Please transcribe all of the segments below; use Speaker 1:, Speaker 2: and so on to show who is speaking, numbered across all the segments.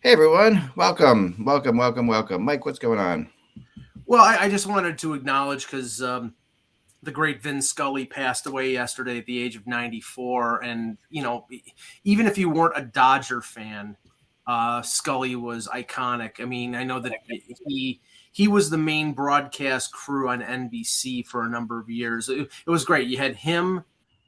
Speaker 1: Hey everyone, welcome. Mike, what's going on?
Speaker 2: Well, I just wanted to acknowledge because the great Vin Scully passed away yesterday at the age of 94. And, even if you weren't a Dodger fan, Scully was iconic. I mean, I know that he was the main broadcast crew on NBC for a number of years. It was great. You had him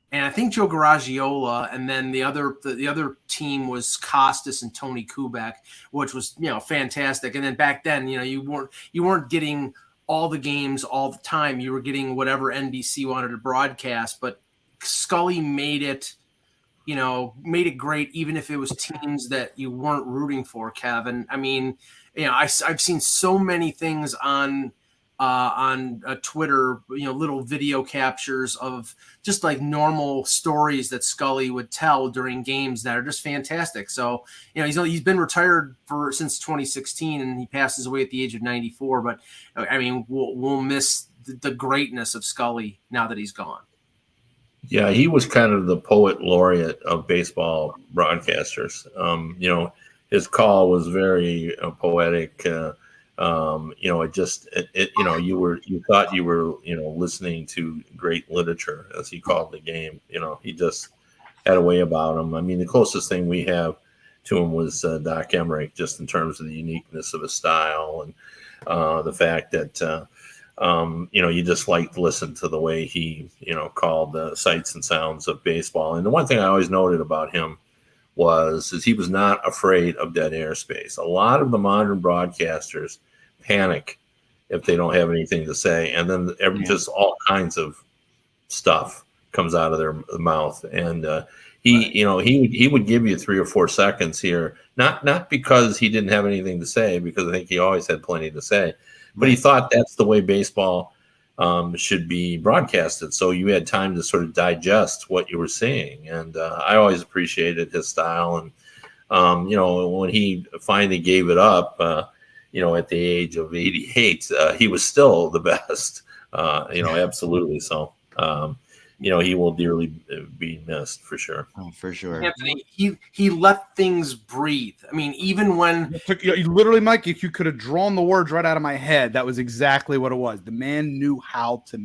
Speaker 2: and I think Joe Garagiola, and then the other team was Costas and Tony Kubek, which was fantastic. And then back then, you weren't getting all the games all the time. You were getting whatever NBC wanted to broadcast. But Scully made it great, even if it was teams that you weren't rooting for. Kevin, I mean, I've seen so many things on Twitter, little video captures of just like normal stories that Scully would tell during games that are just fantastic. So, he's been retired since 2016 and he passes away at the age of 94. But I mean, we'll miss the greatness of Scully now that he's gone.
Speaker 3: Yeah, he was kind of the poet laureate of baseball broadcasters. His call was very poetic. You thought you were, listening to great literature, as he called the game. He just had a way about him. I mean, the closest thing we have to him was Doc Emmerich, just in terms of the uniqueness of his style and the fact that, you just like to listen to the way he, called the sights and sounds of baseball. And the one thing I always noted about him is he was not afraid of dead airspace. A lot of the modern broadcasters panic if they don't have anything to say, and then just all kinds of stuff comes out of their mouth. And he would give you 3 or 4 seconds here, not because he didn't have anything to say, because I think he always had plenty to say, but he thought that's the way baseball should be broadcasted. So you had time to sort of digest what you were seeing. And I always appreciated his style. And, when he finally gave it up, at the age of 88, he was still the best, absolutely. So, he will dearly be missed for sure.
Speaker 1: Oh, for sure.
Speaker 2: Anthony, he let things breathe. I mean, even when
Speaker 4: literally, Mike, if you could have drawn the words right out of my head, that was exactly what it was. The man knew how to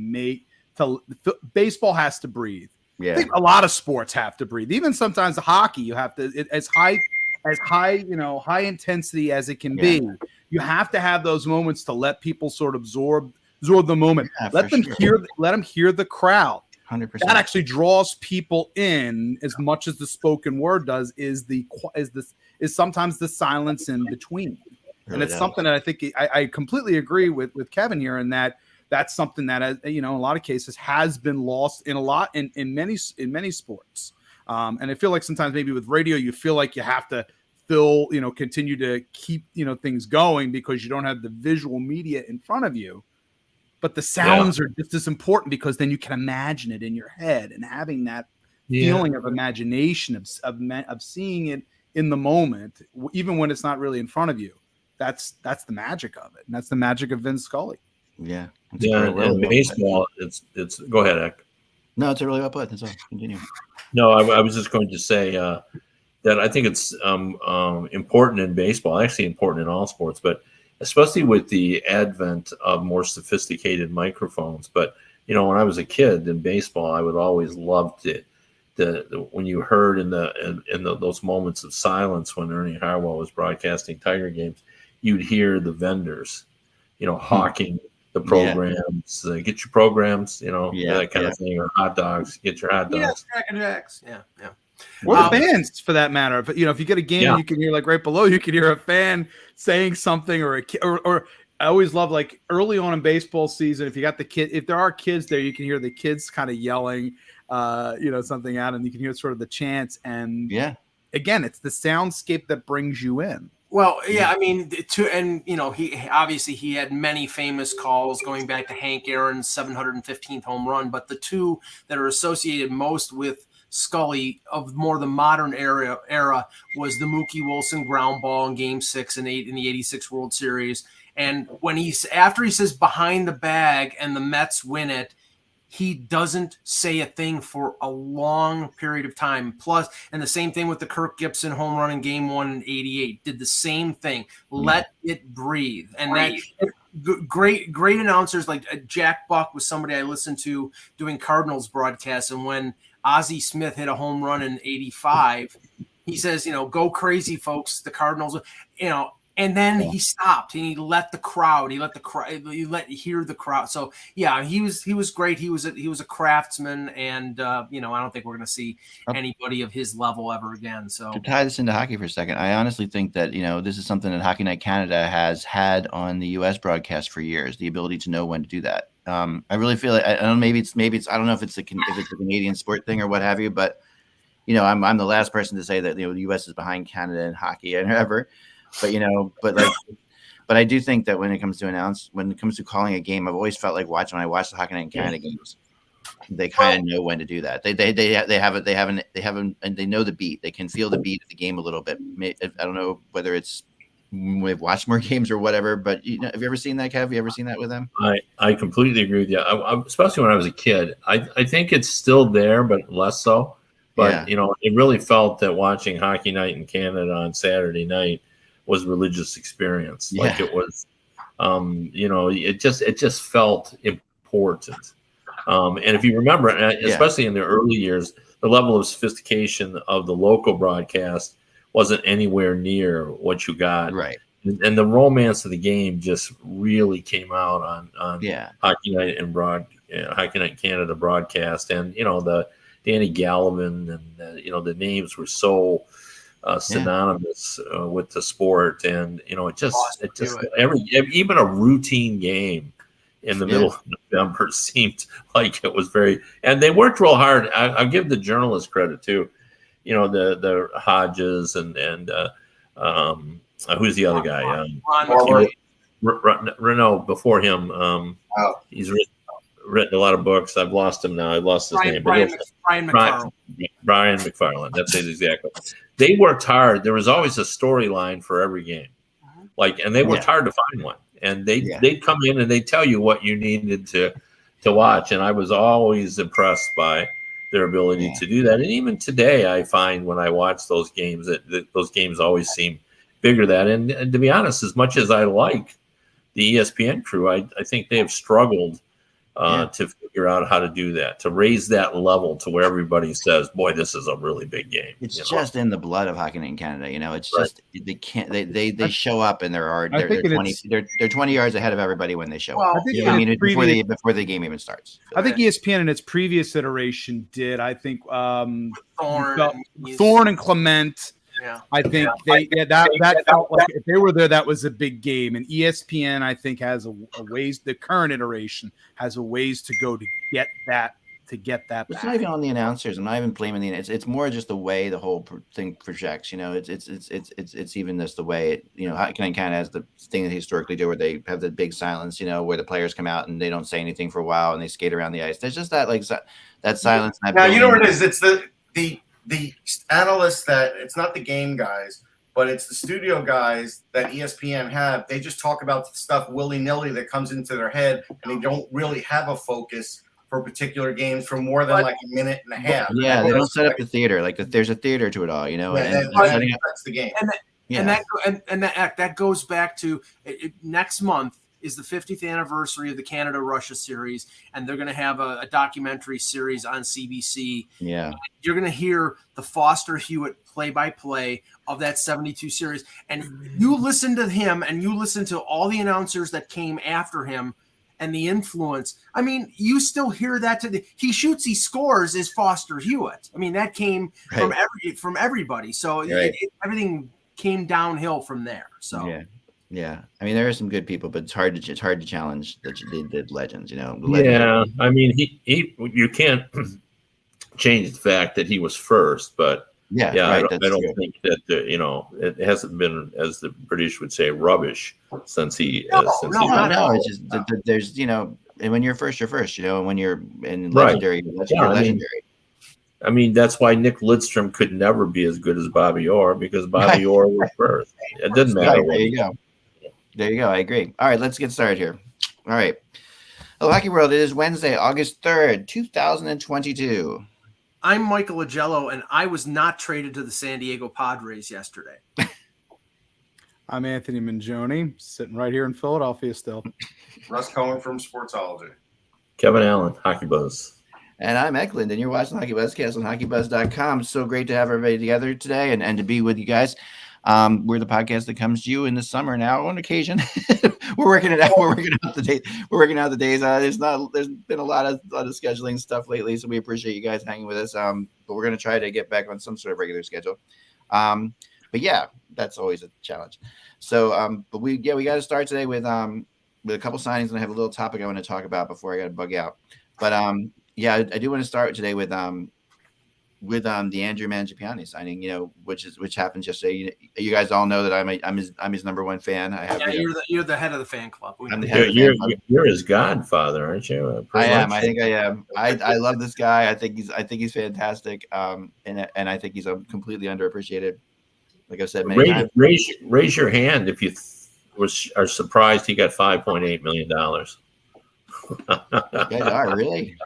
Speaker 4: baseball has to breathe.
Speaker 1: Yeah.
Speaker 4: I think a lot of sports have to breathe. Even sometimes hockey, you have to as high, high intensity as it can be. You have to have those moments to let people sort of absorb the moment. Let them hear the crowd.
Speaker 1: 100%.
Speaker 4: That actually draws people in as much as the spoken word does. Is sometimes the silence in between, really, and it's something that I think I completely agree with Kevin here, and that's something that in a lot of cases has been lost in many sports. And I feel like sometimes maybe with radio you feel like you have to continue to keep things going because you don't have the visual media in front of you. But the sounds are just as important because then you can imagine it in your head, and having that feeling of imagination of seeing it in the moment, even when it's not really in front of you. That's the magic of it, and that's the magic of Vin Scully.
Speaker 1: Yeah,
Speaker 3: and baseball. It's go ahead, Ek.
Speaker 1: No, it's a really well put. That's all. Continue.
Speaker 3: No, I was just going to say that I think it's important in baseball, actually important in all sports, but especially with the advent of more sophisticated microphones. But, when I was a kid in baseball, I would always love when you heard in those moments of silence when Ernie Harwell was broadcasting Tiger games, you'd hear the vendors, hawking the programs, get your programs, that kind of thing, or hot dogs, get your hot dogs.
Speaker 2: Jack and Jacks. Yeah.
Speaker 4: Or the fans, for that matter. If you get a game, you can hear like right below, you can hear a fan saying something, or I always love like early on in baseball season. If you got the kid, if there are kids there, you can hear the kids kind of yelling, something out, and you can hear sort of the chants. And again, it's the soundscape that brings you in.
Speaker 2: Well, I mean, he had many famous calls going back to Hank Aaron's 715th home run, but the two that are associated most with Scully of more the modern era was the Mookie Wilson ground ball in Game 6 and 8 in the '86 World Series. And when after he says behind the bag and the Mets win it, he doesn't say a thing for a long period of time. Plus, and the same thing with the Kirk Gibson home run in Game 1 in '88. Did the same thing. Let it breathe. And that great announcers like Jack Buck was somebody I listened to doing Cardinals broadcasts. And when Ozzie Smith hit a home run in '85, he says, go crazy, folks. The Cardinals, and then he stopped and he let hear the crowd. So yeah, he was great. He was a craftsman, and I don't think we're going to see anybody of his level ever again. So
Speaker 1: to tie this into hockey for a second, I honestly think that this is something that Hockey Night Canada has had on the U.S. broadcast for years, the ability to know when to do that. I really feel like I don't know, maybe it's I don't know if it's a Canadian sport thing or what have you, but I'm the last person to say that the U.S. is behind Canada in hockey and ever. But I do think that when it comes to calling a game, I've always felt like when I watch the Hockey Night in Canada games, they kind of know when to do that. They know the beat. They can feel the beat of the game a little bit. I don't know whether it's we've watched more games or whatever, but have you ever seen that, Kev? Have you ever seen that with them?
Speaker 3: I completely agree with you. Especially when I was a kid. I think it's still there, but less so. But it really felt that watching Hockey Night in Canada on Saturday night was a religious experience. Like it was, it just felt important. And if you remember, especially in the early years, the level of sophistication of the local broadcast wasn't anywhere near what you got.
Speaker 1: Right.
Speaker 3: And the romance of the game just really came out on Hockey Night and Hockey Night Canada broadcast. And, the Danny Gallivan and, the names were so synonymous with the sport, and even a routine game in the middle of November seemed like it was and they worked real hard. I'll give the journalists credit too. The Hodges and who's the other guy? Renault before him. He's written a lot of books. I've lost him now. I lost his name.
Speaker 2: Brian McFarland.
Speaker 3: Brian McFarland. That's it exactly. They worked hard. There was always a storyline for every game, and they worked hard to find one. And they'd come in and they'd tell you what you needed to watch. And I was always impressed by their ability to do that. And even today, I find when I watch those games that those games always seem bigger than that. And to be honest, as much as I like the ESPN crew, I think they have struggled to figure out how to do that, to raise that level to where everybody says, boy, this is a really big game.
Speaker 1: It's just in the blood of Hockey Night in Canada. It's just they can't they show up and they're 20 yards ahead of everybody when they show up. Before the game even starts.
Speaker 4: I think ESPN in its previous iteration did. I think Thorne and Clement.
Speaker 2: Yeah.
Speaker 4: I think that felt like if they were there, that was a big game. And ESPN, I think, has a ways. The current iteration has a ways to go to get that. It's
Speaker 1: not even on the announcers. I'm not even blaming it's more just the way the whole thing projects. It's even just the way it. Hockey Night Canada has the thing that they historically do where they have the big silence. Where the players come out and they don't say anything for a while and they skate around the ice. There's just that silence.
Speaker 5: Now you know what it is. It's the analysts that it's not the game guys, but it's the studio guys that ESPN have. They just talk about stuff willy-nilly that comes into their head, and they don't really have a focus for particular games for more than like a minute and a half.
Speaker 1: Yeah, they don't set up the theater. There's a theater to it all,
Speaker 5: that's the game.
Speaker 2: And that goes back to next month is the 50th anniversary of the Canada-Russia series, and they're going to have a documentary series on CBC.
Speaker 1: Yeah.
Speaker 2: You're going to hear the Foster Hewitt play-by-play of that 72 series, and you listen to him and you listen to all the announcers that came after him and the influence. I mean, you still hear that he shoots, he scores is Foster Hewitt. I mean, that came from everybody. So everything came downhill from there. So
Speaker 1: Yeah, I mean there are some good people, but it's hard to challenge the legends.
Speaker 3: I mean you can't change the fact that he was first, but I don't think that it hasn't been, as the British would say, rubbish since he.
Speaker 1: No. It's just there's and when you're first, you're first. And when you're in legendary, you're legendary.
Speaker 3: I mean, that's why Nick Lidstrom could never be as good as Bobby Orr, because Bobby Orr was first. It didn't matter.
Speaker 1: There you go. I agree. All right, let's get started here. All right. Hello, Hockey World. It is Wednesday, August 3rd, 2022.
Speaker 2: I'm Michael Agello, and I was not traded to the San Diego Padres yesterday.
Speaker 4: I'm Anthony Mangione, sitting right here in Philadelphia still.
Speaker 5: Russ Cohen from Sportsology.
Speaker 3: Kevin Allen, Hockey Buzz.
Speaker 1: And I'm Eklund, and you're watching HockeyBuzzcast on HockeyBuzz.com. So great to have everybody together today and to be with you guys. We're the podcast that comes to you in the summer now on occasion. We're working it out. We're working out the date. We're working out the days. There's been a lot of scheduling stuff lately, so we appreciate you guys hanging with us. But we're going to try to get back on some sort of regular schedule. But yeah, that's always a challenge. So, but we got to start today with a couple signings, and I have a little topic I want to talk about before I got to bug out. But yeah, I do want to start today with the Andrew Mangiapane signing, which happened yesterday. You guys all know that I'm his number one fan.
Speaker 2: You're the head of the fan club.
Speaker 3: You're his godfather, aren't you?
Speaker 1: I am. I think I am. I love this guy. I think he's fantastic. And I think he's completely underappreciated. Like I've said many times.
Speaker 3: Raise your hand if you are surprised he got $5.8 million.
Speaker 1: You guys are really.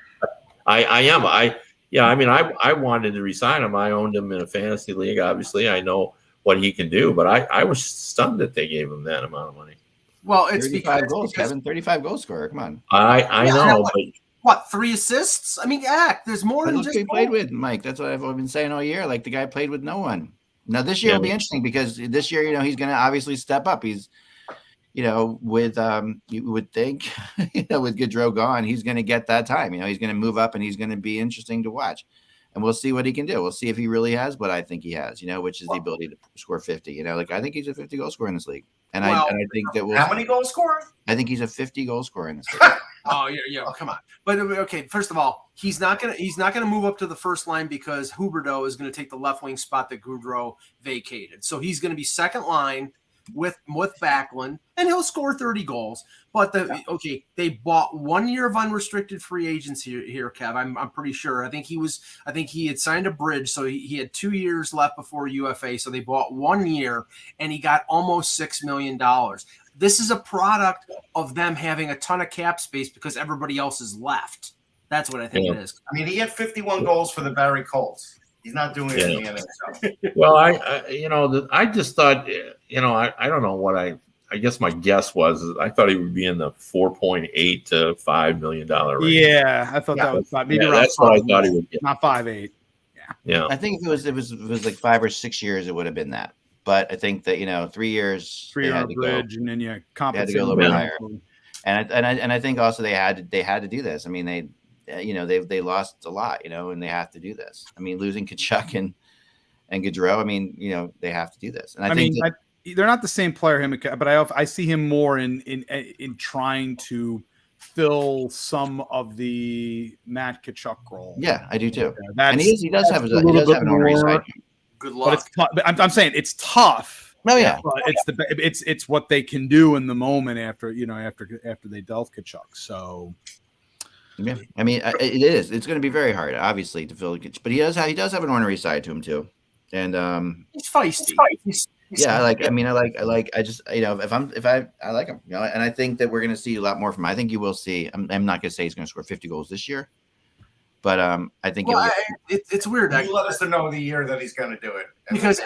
Speaker 3: I am. I wanted to resign him. I owned him in a fantasy league. Obviously, I know what he can do, but I was stunned that they gave him that amount of money.
Speaker 2: Well, it's
Speaker 1: 35 goals, Kevin. 35 goal scorer. Come on.
Speaker 3: I know, but
Speaker 2: what, 3 assists? I mean, there's more than just
Speaker 1: he played with Mike. That's what I've been saying all year. Like the guy played with no one. Now this year will be interesting because this year, he's going to obviously step up. He's, with you would think, with Gaudreau gone, he's going to get that time. He's going to move up and he's going to be interesting to watch. And we'll see what he can do. We'll see if he really has what I think he has, which is the ability to score 50. I think he's a 50 goal scorer in this league. And I think that
Speaker 5: how many goal scorer?
Speaker 1: I think he's a 50 goal scorer in this league.
Speaker 2: Oh, yeah, come on. But okay, first of all, he's not gonna move up to the first line because Huberdeau is gonna take the left wing spot that Gaudreau vacated. So he's gonna be second line with Backlund, and he'll score 30 goals. But they bought 1 year of unrestricted free agents here, Kev. I'm pretty sure. I think he had signed a bridge, so he had 2 years left before UFA. So they bought 1 year, and he got almost $6 million. This is a product of them having a ton of cap space because everybody else is left. That's what I think it is.
Speaker 5: I mean, he had 51 goals for the Barrie Colts. He's not doing it in the NHL.
Speaker 3: Well, I just thought, I don't know what I guess my guess was I thought he would be in the $4.8 to $5 million range.
Speaker 4: Yeah, I thought that was maybe around
Speaker 3: that's
Speaker 4: 5,
Speaker 3: what I thought he would get.
Speaker 4: Not 5.8.
Speaker 1: Yeah. I think if it was like 5 or 6 years, it would have been that. But I think that 3 years,
Speaker 4: 3 year bridge, and then you compensate
Speaker 1: a little bit higher. And I think also they had to do this. I mean, they lost a lot, and they have to do this. I mean, losing Tkachuk and Gaudreau, I mean, they have to do this. And I think
Speaker 4: they're not the same player, but I see him more in trying to fill some of the Matt Tkachuk role.
Speaker 1: Yeah, I do too. And he does have an honorary side.
Speaker 2: Good luck.
Speaker 4: But I'm saying it's tough.
Speaker 1: Oh yeah,
Speaker 4: but it's what they can do in the moment after they dealt Tkachuk. So
Speaker 1: yeah, I mean it is. It's going to be very hard, obviously, to fill. But he does have an ornery side to him too, and
Speaker 2: he's feisty.
Speaker 1: Yeah, I like him. And I think that we're going to see a lot more from him. I think you will see. I'm not going to say he's going to score 50 goals this year, but I think
Speaker 2: it's weird.
Speaker 5: You let us know the year that he's going to do it,
Speaker 2: because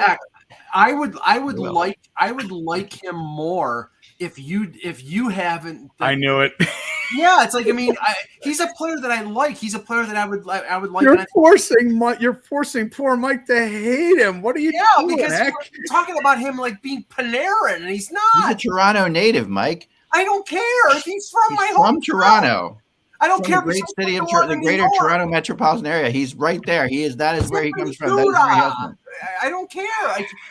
Speaker 2: I would like him more if you haven't.
Speaker 4: I knew it.
Speaker 2: Yeah, it's like, I mean, he's a player that I like. He's a player that I would like.
Speaker 4: You're forcing poor Mike to hate him. What are you doing?
Speaker 2: Because we're talking about him like being Panarin, and he's not.
Speaker 1: He's a Toronto native, Mike.
Speaker 2: I don't care if he's from my home.
Speaker 1: From Toronto.
Speaker 2: I don't care.
Speaker 1: The great city of the greater Toronto metropolitan area. He's right there. That is where he comes from. That is where he has
Speaker 2: I don't care.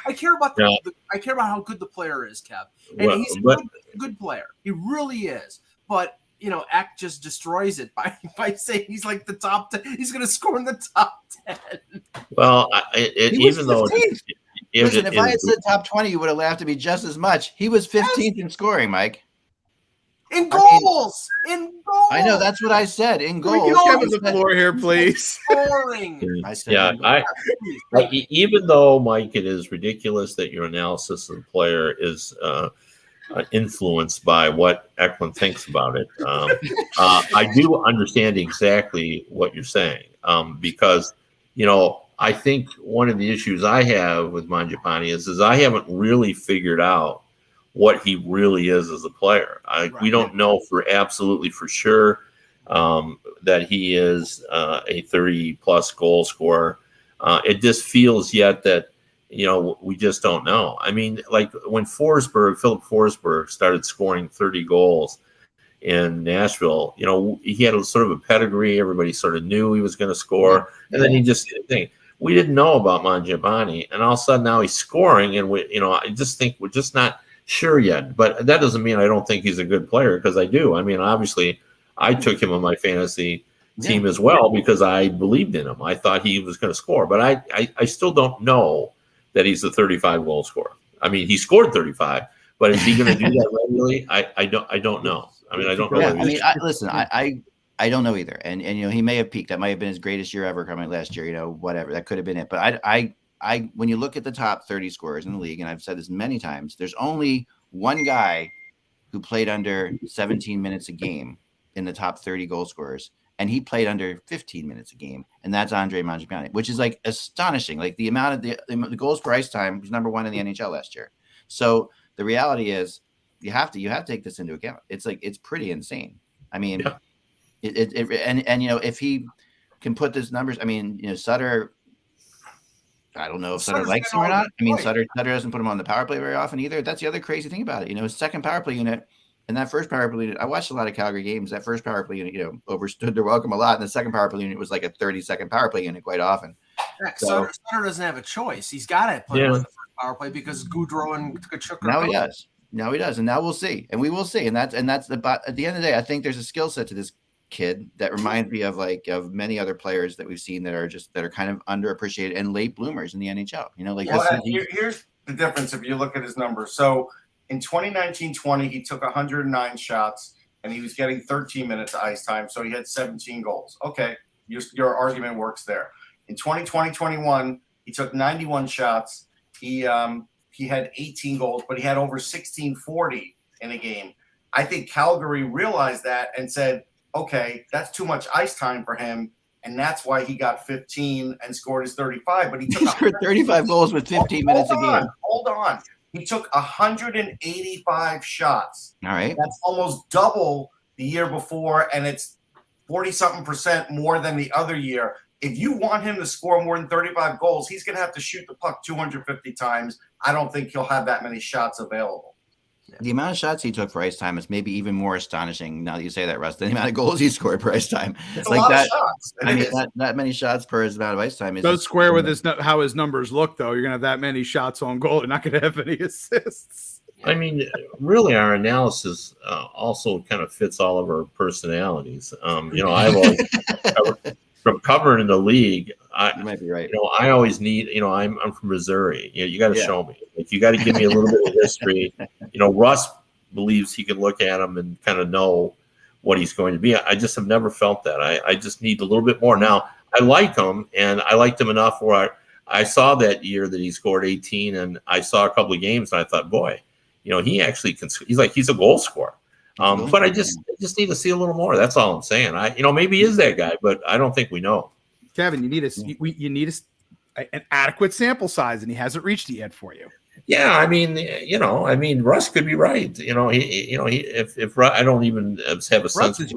Speaker 2: I care about I care about how good the player is, Kev. And he's a good player. He really is. But Act just destroys it by saying he's like the top 10. He's going to score in the top 10.
Speaker 3: Well, even though
Speaker 1: listen, if I had said top 20, you would have laughed at me just as much. He was 15th in scoring, Mike.
Speaker 2: In goals.
Speaker 1: I know, that's what I said. In goals.
Speaker 4: Give us the floor here, please.
Speaker 2: Scoring.
Speaker 3: Even though, Mike, it is ridiculous that your analysis of the player is influenced by what Eklund thinks about it. I do understand exactly what you're saying, because, I think one of the issues I have with Mangiapane is I haven't really figured out what he really is as a player. We don't know absolutely for sure that he is a 30-plus goal scorer. It just feels yet that, we just don't know. I mean, like when Philip Forsberg started scoring 30 goals in Nashville, he had a sort of a pedigree. Everybody sort of knew he was going to score. And then he just did a thing. We didn't know about Mangiapane, and all of a sudden now he's scoring, and I just think we're just not sure yet. But that doesn't mean I don't think he's a good player, because I do. I mean, obviously, I took him on my fantasy team as well because I believed in him. I thought he was going to score, but I still don't know that he's a 35 goal scorer. I mean, he scored 35, but is he going to do that regularly? I don't know. I mean, I don't know.
Speaker 1: Yeah, I mean, listen, I don't know either. And he may have peaked. That might have been his greatest year ever coming last year, whatever. That could have been it. But I when you look at the top 30 scorers in the league, and I've said this many times, there's only one guy who played under 17 minutes a game in the top 30 goal scorers, and he played under 15 minutes a game, and that's Andre Mangiapane, which is like astonishing. Like the amount of the goals per ice time was number one in the NHL last year. So the reality is you have to take this into account. It's pretty insane. I mean, if he can put these numbers, I mean, Sutter, I don't know if Sutter likes him or not. I mean, Sutter doesn't put him on the power play very often either. That's the other crazy thing about it. His second power play unit and that first power play unit, I watched a lot of Calgary games. That first power play unit, overstood their welcome a lot. And the second power play unit was like a 30-second power play unit quite often.
Speaker 2: So Sutter doesn't have a choice. He's got to put him on the first power play because Goudreau and Tkachuk
Speaker 1: now he does. Now he does. And now we'll see. And we will see. And that's at the end of the day, I think there's a skill set to this kid that reminds me of many other players that we've seen that are kind of underappreciated and late bloomers in the NHL.
Speaker 5: Here's the difference if you look at his numbers. So in 2019-20, he took 109 shots and he was getting 13 minutes of ice time, so he had 17 goals. Okay, your argument works there. In 2020-21, he took 91 shots. He had 18 goals, but he had over 1640 in a game. I think Calgary realized that and said, okay, that's too much ice time for him, and that's why he got 15 and scored his 35. But he
Speaker 1: scored 35 goals with 15 minutes a game.
Speaker 5: Hold on. He took 185 shots.
Speaker 1: All right.
Speaker 5: That's almost double the year before, and it's 40-something% more than the other year. If you want him to score more than 35 goals, he's going to have to shoot the puck 250 times. I don't think he'll have that many shots available.
Speaker 1: The amount of shots he took for ice time is maybe even more astonishing now that you say that, Russ, than the amount of goals he scored per ice time.
Speaker 5: It's like that. Shots.
Speaker 1: I mean, that many shots per his amount of ice time is
Speaker 4: goes square with how his numbers look, though. You're going to have that many shots on goal. You're not going to have any assists.
Speaker 3: I mean, really, our analysis also kind of fits all of our personalities. I've always from covering in the league.
Speaker 1: You might be right.
Speaker 3: I always need. I'm from Missouri. You got to show me. Like, you got to give me a little bit of history. Russ believes he can look at him and kind of know what he's going to be. I just have never felt that. I just need a little bit more. Now, I like him, and I liked him enough where I saw that year that he scored 18, and I saw a couple of games, and I thought, boy, he actually can. He's a goal scorer. But I just need to see a little more. That's all I'm saying. Maybe he is that guy, but I don't think we know.
Speaker 4: Kevin, you need an adequate sample size, and he hasn't reached it yet for you.
Speaker 3: Yeah, I mean, Russ could be right. If I don't even have a sense of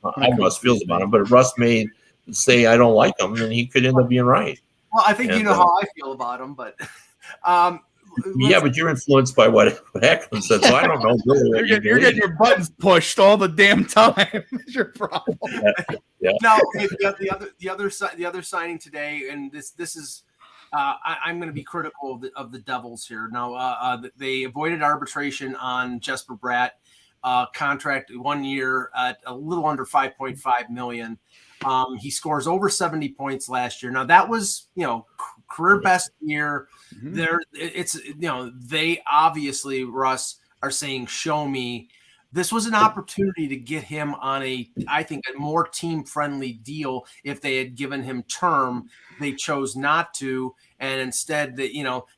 Speaker 3: how Russ feels about him, but if Russ may say I don't like him, then he could end up being right.
Speaker 2: Well, I think how I feel about him, but
Speaker 3: yeah, but you're influenced by what Eklund said, so I don't know. Really
Speaker 4: you're getting your buttons pushed all the damn time. Is your problem?
Speaker 3: Yeah.
Speaker 2: Now, the other signing today, and this is. I'm going to be critical of the Devils here. Now, they avoided arbitration on Jesper Bratt, contract 1 year at a little under $5.5 million. He scores over 70 points last year. Now, that was career best year. Mm-hmm. They obviously, Russ, are saying show me. This was an opportunity to get him on I think, a more team-friendly deal. If they had given him term, they chose not to, and instead,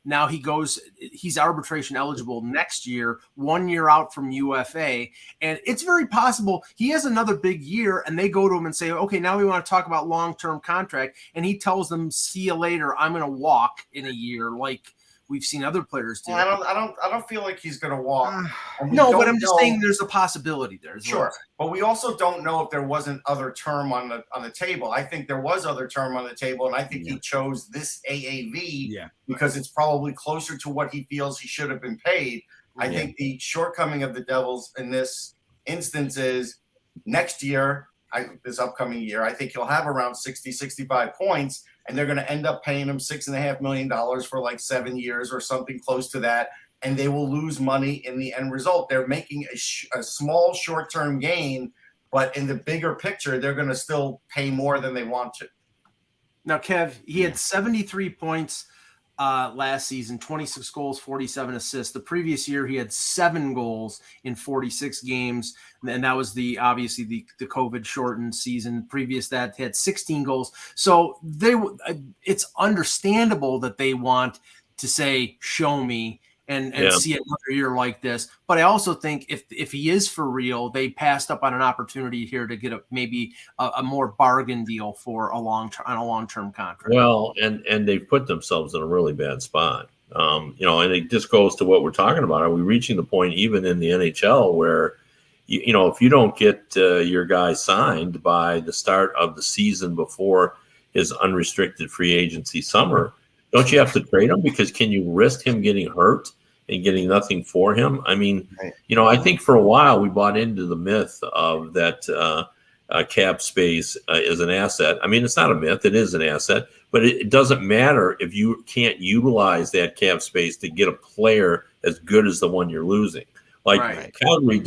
Speaker 2: now he's arbitration eligible next year, 1 year out from UFA, and it's very possible he has another big year, and they go to him and say, okay, now we want to talk about long-term contract, and he tells them, see you later, I'm going to walk in a year, like we've seen other players do.
Speaker 5: I don't feel like he's going to walk.
Speaker 2: No, but I'm just saying there's a possibility there.
Speaker 5: Sure, but we also don't know if there wasn't other term on the table. I think there was other term on the table, and I think he chose this AAV because it's probably closer to what he feels he should have been paid. I think the shortcoming of the Devils in this instance is next year, this upcoming year, I think he'll have around 60, 65 points, and they're going to end up paying him $6.5 million for like 7 years or something close to that, and they will lose money in the end result. They're making a small short-term gain, but in the bigger picture, they're going to still pay more than they want to.
Speaker 2: Now, Kev, he had 73 points last season, 26 goals, 47 assists. The previous year, he had 7 goals in 46 games, and that was obviously the COVID shortened season. Previous that, he had 16 goals. So it's understandable that they want to say, "Show me," and see another year like this. But I also think if he is for real, they passed up on an opportunity here to get maybe a more bargain deal for a long-term contract.
Speaker 3: Well, and they've put themselves in a really bad spot. And it just goes to what we're talking about. Are we reaching the point even in the NHL where, if you don't get your guy signed by the start of the season before his unrestricted free agency summer, don't you have to trade him? Because can you risk him getting hurt and getting nothing for him? I mean, I think for a while we bought into the myth of that cap space is an asset. I mean, it's not a myth. It is an asset. But it doesn't matter if you can't utilize that cap space to get a player as good as the one you're losing. Like Calgary,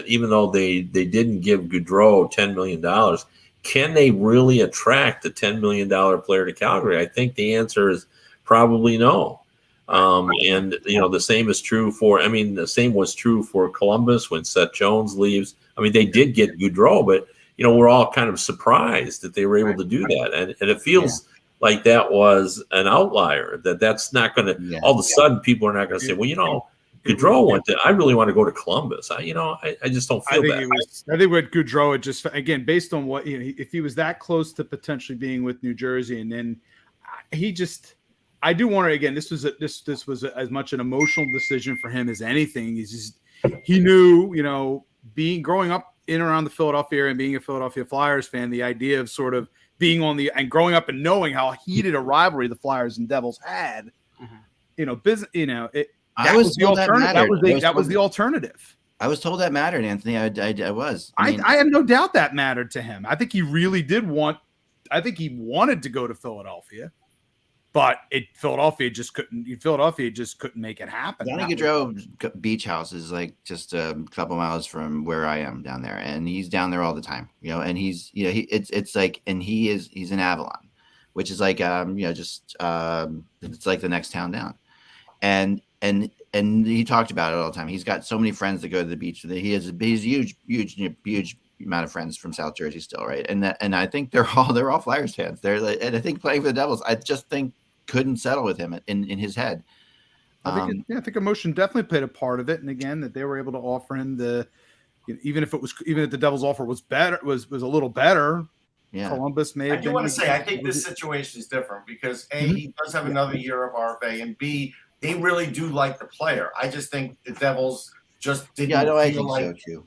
Speaker 3: even though they didn't give Gaudreau $10 million, can they really attract a $10 million player to Calgary? I think the answer is probably no. And the same is true the same was true for Columbus when Seth Jones leaves. I mean, they did get Gaudreau, but we're all kind of surprised that they were able to do that. And it feels like that was an outlier, that's not going to, all of a sudden people are not going to say, well, Gaudreau went to, I really want to go to Columbus. I just don't feel that.
Speaker 4: I think with Gaudreau, it just, again, based on what, if he was that close to potentially being with New Jersey, and then I do wonder, again, this was as much an emotional decision for him as anything. He knew, growing up in around the Philadelphia area and being a Philadelphia Flyers fan, the idea of sort of being and growing up and knowing how heated a rivalry the Flyers and Devils had, that was the alternative. That was the alternative.
Speaker 1: I was told that mattered, Anthony. I was.
Speaker 4: I have no doubt that mattered to him. I think he really did I think he wanted to go to Philadelphia, but Philadelphia just couldn't make it happen.
Speaker 1: Johnny Gaudreau beach house is like just a couple miles from where I am down there, and he's down there all the time. And he's it's like, and he's in Avalon, which is like it's like the next town down, and he talked about it all the time. He's got so many friends that go to the beach. He has a huge amount of friends from South Jersey still, right? And I think they're all Flyers fans. And I think playing for the Devils, I just think couldn't settle with him in his head.
Speaker 4: I think emotion definitely played a part of it. And again, that they were able to offer him even if the Devils offer was better, was a little better. Yeah. Columbus may have
Speaker 5: I do want to say, I think this situation is different because A, he does have another year of RFA, and B, they really do like the player. I just think the Devils just didn't feel like so too.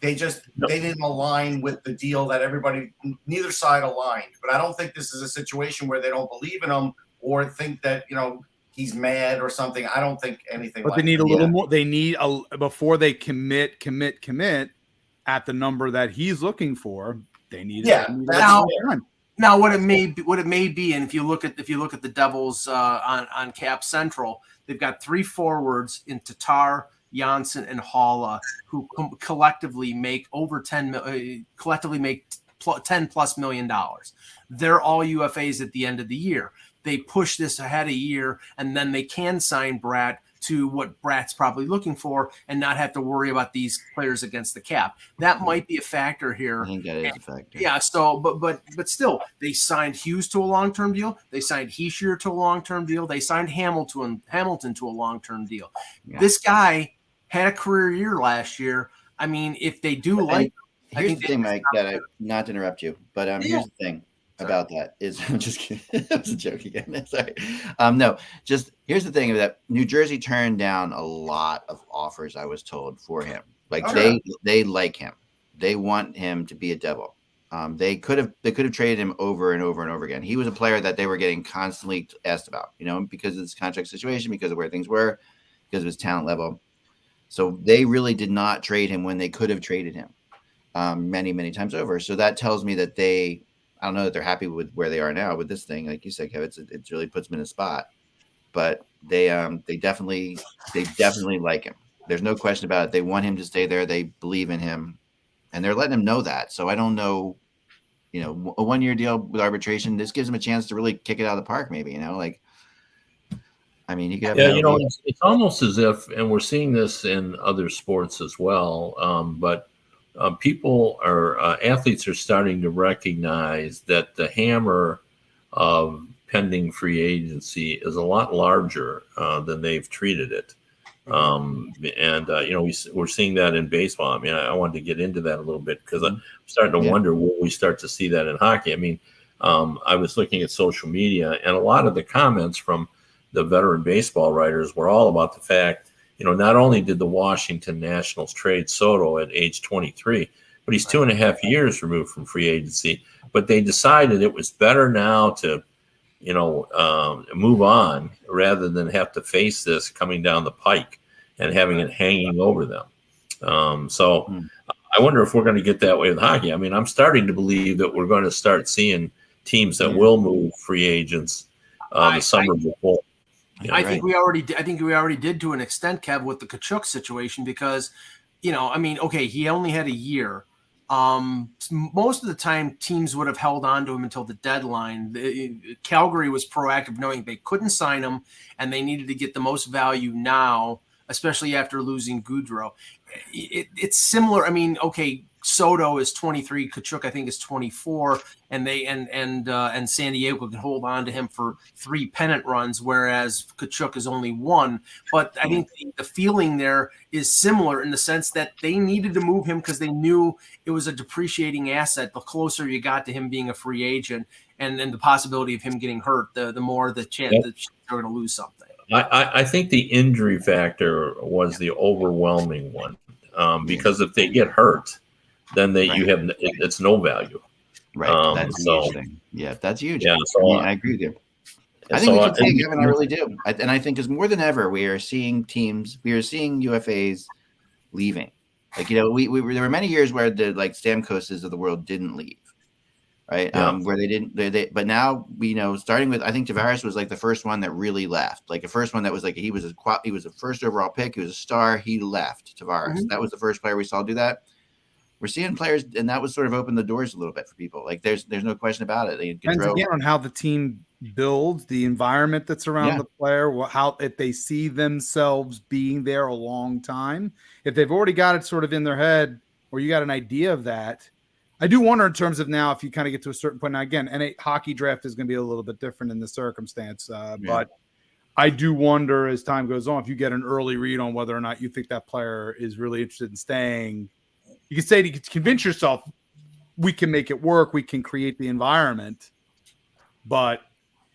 Speaker 5: They didn't align with the deal that neither side aligned. But I don't think this is a situation where they don't believe in him or think that, he's mad or something. I don't think anything
Speaker 4: but
Speaker 5: like
Speaker 4: they need a little more. They need before they commit at the number that he's looking for. They need
Speaker 2: Now, what it may be, and if you look at the Devils on Cap Central, they've got 3 forwards in Tatar, Janssen, and Haula, who collectively make over $10 plus million. They're all UFAs at the end of the year. They push this ahead a year, and then they can sign Bratt to what Brat's probably looking for and not have to worry about these players against the cap. That might be a factor here.
Speaker 1: I think that is a factor.
Speaker 2: Yeah. So, but still, they signed Hughes to a long-term deal. They signed Heishier to a long-term deal. They signed Hamilton to a long-term deal.
Speaker 1: Yeah.
Speaker 2: This guy had a career year last year. I mean, if they do like,
Speaker 1: here's the thing, Mike, not to interrupt you, but here's the thing about that is I'm just kidding. That was a joke again. Sorry. No, just here's the thing that New Jersey turned down a lot of offers, I was told, for him. Like they like him. They want him to be a Devil. They could have traded him over and over and over again. He was a player that they were getting constantly asked about, because of this contract situation, because of where things were, because of his talent level. So they really did not trade him when they could have traded him many, many times over. So that tells me that I don't know that they're happy with where they are now with this thing. Like you said, Kevin, it really puts them in a spot. But they definitely like him. There's no question about it. They want him to stay there. They believe in him, and they're letting him know that. So I don't know, a 1-year deal with arbitration. This gives him a chance to really kick it out of the park. Maybe I mean, he could have
Speaker 3: it's almost as if, and we're seeing this in other sports as well, but athletes are starting to recognize that the hammer of pending free agency is a lot larger than they've treated it. We're seeing that in baseball. I mean, I wanted to get into that a little bit because I'm starting to wonder, will we start to see that in hockey? I mean, I was looking at social media, and a lot of the comments from the veteran baseball writers were all about the fact, not only did the Washington Nationals trade Soto at age 23, but he's 2.5 years removed from free agency. But they decided it was better now to, move on rather than have to face this coming down the pike and having it hanging over them. I wonder if we're going to get that way with hockey. I mean, I'm starting to believe that we're going to start seeing teams that will move free agents the summer before.
Speaker 2: I think we already did to an extent, Kev, with the Tkachuk situation because, he only had a year. Most of the time, teams would have held on to him until the deadline. Calgary was proactive, knowing they couldn't sign him, and they needed to get the most value now, especially after losing Goudreau. It's similar. I mean, Soto is 23, Tkachuk I think is 24, and and San Diego can hold on to him for 3 pennant runs, whereas Tkachuk is only 1. But I think the feeling there is similar in the sense that they needed to move him because they knew it was a depreciating asset. The closer you got to him being a free agent and the possibility of him getting hurt, the more the chance that they're going to lose something.
Speaker 3: I think the injury factor was the overwhelming one because if they get hurt, then it's no value.
Speaker 1: Right. That's a huge thing. Yeah, that's huge.
Speaker 3: Yeah,
Speaker 1: I agree with you. I think we should take Kevin. I really do. And I think is more than ever we are seeing UFAs leaving. Like there were many years where the Stamkoses of the world didn't leave, right? Yeah. Where they didn't. But now starting with I think Tavares was the first one that really left. Like the first one that was he was a first overall pick. He was a star. He left. Tavares. Mm-hmm. That was the first player we saw do that. We're seeing players, and that was sort of opened the doors a little bit for people. There's no question about it.
Speaker 4: Depends again on how the team builds, the environment that's around the player, how if they see themselves being there a long time. If they've already got it sort of in their head, or you got an idea of that, I do wonder in terms of now if you kind of get to a certain point. Now again, a hockey draft is going to be a little bit different in the circumstance, but I do wonder as time goes on if you get an early read on whether or not you think that player is really interested in staying. You can convince yourself we can make it work. We can create the environment, but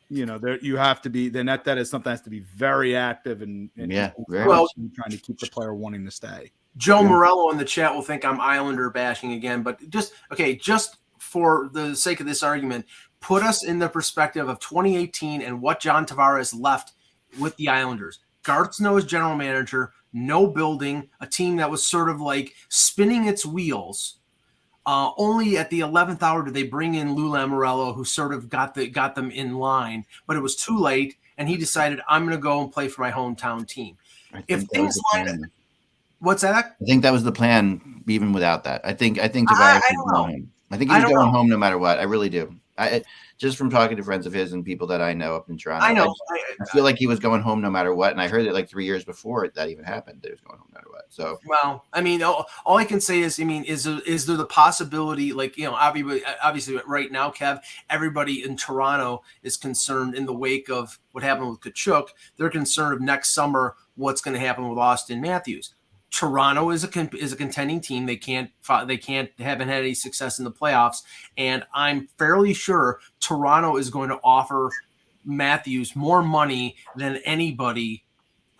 Speaker 4: there you have to be. Then that is something that has to be very active and trying to keep the player wanting to stay.
Speaker 2: Joe Morello in the chat will think I'm Islander bashing again, but just for the sake of this argument, put us in the perspective of 2018 and what John Tavares left with the Islanders. Garth Snow as general manager. No building, a team that was sort of spinning its wheels. Only at the 11th hour did they bring in Lou Lamoriello, who sort of got them in line, but it was too late, and he decided, I'm going to go and play for my hometown team. If things line up, what's that?
Speaker 1: I think that was the plan, even without that. I think Tavares is going home. I think he's going home no matter what. I really do. Just from talking to friends of his and people that I know up in Toronto,
Speaker 2: I know.
Speaker 1: I feel like he was going home no matter what. And I heard it like 3 years before that even happened, that he was going home no matter what. So,
Speaker 2: well, I mean, all I can say is, I mean, is there the possibility, like, you know, obviously right now, Kev, everybody in Toronto is concerned in the wake of what happened with Kachuk. They're concerned of next summer what's going to happen with Austin Matthews. Toronto is a contending team. They haven't had any success in the playoffs, and I'm fairly sure Toronto is going to offer Matthews more money than anybody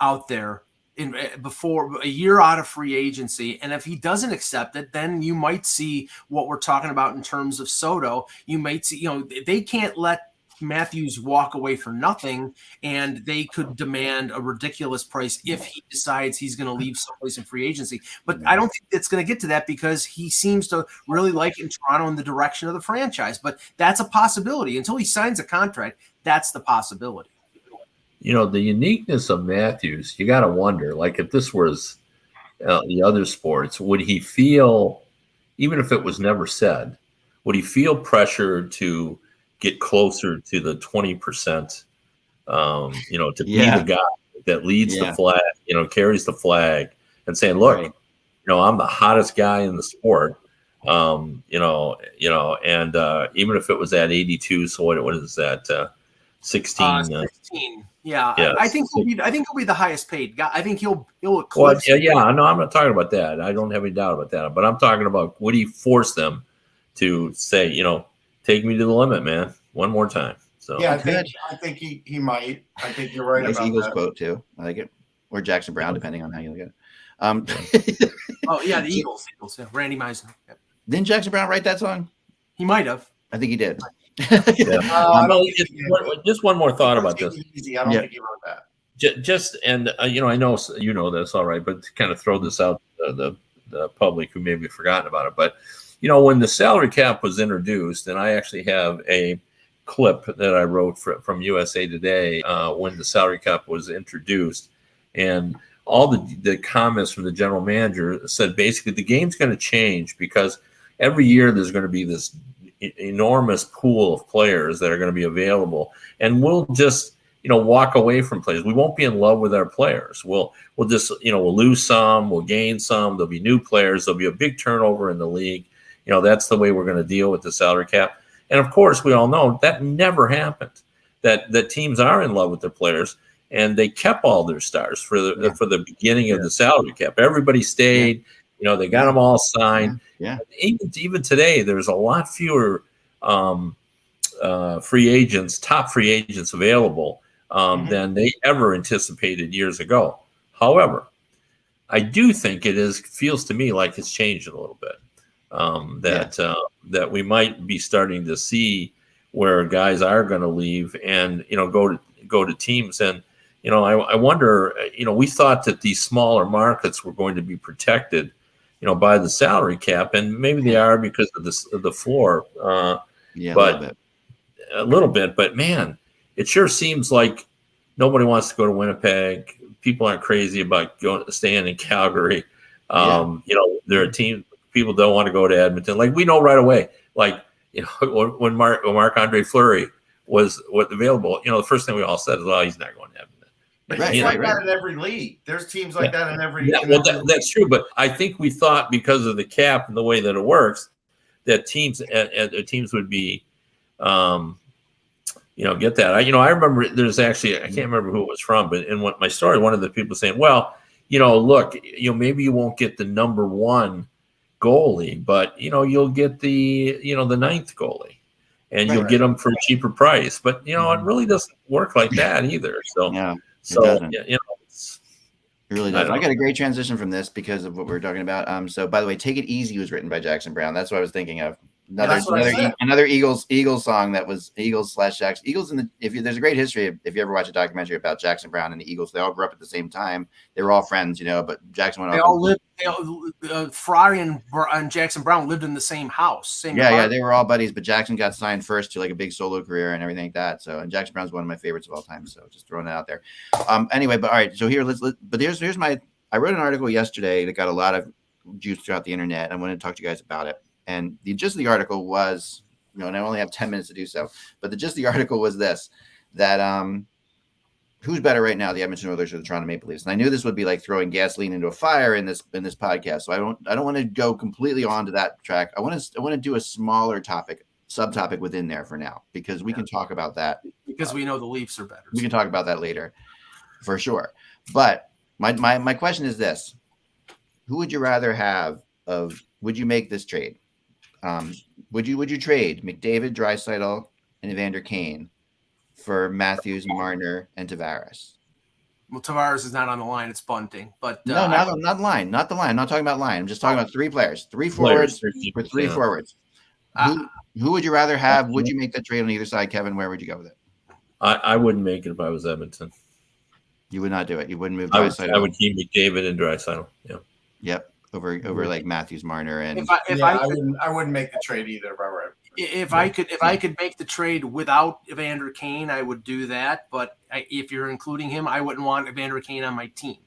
Speaker 2: out there before a year out of free agency. And if he doesn't accept it, then you might see what we're talking about in terms of Soto. You might see, you know, they can't let Matthews walk away for nothing, and they could demand a ridiculous price if he decides he's going to leave someplace in free agency. But I don't think it's going to get to that, because he seems to really like in Toronto in the direction of the franchise. But that's a possibility. Until he signs a contract, that's the possibility.
Speaker 3: You know, the uniqueness of Matthews, you got to wonder, like, if this was the other sports, would he feel, even if it was never said, would he feel pressure to get closer to the 20%, you know, to be the guy that leads the flag, you know, carries the flag, and saying, look, you know, I'm the hottest guy in the sport, you know, and even if it was at 82, so what is that, 16?
Speaker 2: 16. Yeah. I think he'll be the highest paid guy. I think he'll eclipse.
Speaker 3: Well, no, I'm not talking about that. I don't have any doubt about that. But I'm talking about, would he force them to say, you know, take me to the limit, man, one more time? So
Speaker 5: yeah, I think he might. I think you're right.
Speaker 1: Nice
Speaker 5: about
Speaker 1: Eagles
Speaker 5: that.
Speaker 1: quote too. I like it. Or Jackson Brown, depending on how you look at it.
Speaker 2: The Eagles. Yeah. Randy Meisner. Yep.
Speaker 1: Didn't Jackson Brown write that song?
Speaker 2: He might have.
Speaker 1: I think he did.
Speaker 3: Just one more thought about this.
Speaker 5: Easy. I don't think he wrote that.
Speaker 3: Just and you know, I know you know this, all right, but to kind of throw this out to the public who may be forgotten about it. But you know, when the salary cap was introduced, and I actually have a clip that I wrote from USA Today when the salary cap was introduced, and all the comments from the general manager said basically the game's going to change, because every year there's going to be this enormous pool of players that are going to be available, and we'll just, you know, walk away from players. We won't be in love with our players. We'll just, you know, we'll lose some, we'll gain some. There'll be new players. There'll be a big turnover in the league. You know, that's the way we're going to deal with the salary cap. And of course, we all know that never happened. That teams are in love with their players, and they kept all their stars for the beginning of the salary cap. Everybody stayed. You know, they got them all signed.
Speaker 1: Yeah.
Speaker 3: Even today, there's a lot fewer free agents, top free agents available than they ever anticipated years ago. However, I do think feels to me like it's changed a little bit. That we might be starting to see where guys are going to leave and, you know, go to teams. And, you know, I wonder, you know, we thought that these smaller markets were going to be protected, you know, by the salary cap, and maybe they are because of the floor. But a little bit. But man, it sure seems like nobody wants to go to Winnipeg. People aren't crazy about staying in Calgary. You know, there are teams. People don't want to go to Edmonton. Like, we know right away. Like, you know, when Marc-Andre Fleury was available, you know, the first thing we all said is, "Oh, he's not going to Edmonton."
Speaker 5: But it's like that in every league. There's teams like that in every.
Speaker 3: Yeah, well, that's true. But I think we thought, because of the cap and the way that it works, that teams would be, you know, get that. I remember there's actually, I can't remember who it was from, but in my story, one of the people saying, well, you know, look, you know, maybe you won't get the number one goalie, but, you know, you'll get the, you know, the ninth goalie, and you'll get them for a cheaper price. But, you know, it really doesn't work like that either. So, you know,
Speaker 1: it really does. I got a great transition from this because of what we were talking about. So, by the way, "Take It Easy" was written by Jackson Brown. That's what I was thinking of. Another Eagles song that was Eagles/Jackson. Eagles there's a great history if you ever watch a documentary about Jackson Brown and the Eagles. They all grew up at the same time. They were all friends, you know. But Jackson went off.
Speaker 2: Fry and Jackson Brown lived in the same house.
Speaker 1: They were all buddies. But Jackson got signed first to like a big solo career and everything like that. So, and Jackson Brown's one of my favorites of all time. So, just throwing that out there. Anyway, but all right. So here, here's my. I wrote an article yesterday that got a lot of juice throughout the internet. I wanted to talk to you guys about it. And the gist of the article was and I only have 10 minutes to do so. But the article was this: that who's better right now, the Edmonton Oilers or the Toronto Maple Leafs? And I knew this would be like throwing gasoline into a fire in this podcast. So I don't want to go completely onto that track. I want to do a smaller subtopic within there for now, because we can talk about that.
Speaker 2: Because we know the Leafs are better.
Speaker 1: We can talk about that later for sure. But my question is this: who would you rather have? Would you make this trade? Would you trade McDavid, Draisaitl, and Evander Kane for Matthews, Marner, and Tavares?
Speaker 2: Well, Tavares is not on the line; it's bunting. But
Speaker 1: no, not the line. I'm not talking about line. I'm just talking about three players, three forwards for three forwards. Who would you rather have? Would you make that trade on either side, Kevin? Where would you go with it?
Speaker 3: I wouldn't make it if I was Edmonton.
Speaker 1: You would not do it. You wouldn't move.
Speaker 3: I would keep McDavid and Draisaitl. Yeah. Yep.
Speaker 1: Over like Matthews, Marner, and
Speaker 5: I wouldn't make the trade either if I were.
Speaker 2: If I could make the trade without Evander Kane, I would do that. But if you're including him, I wouldn't want Evander Kane on my team.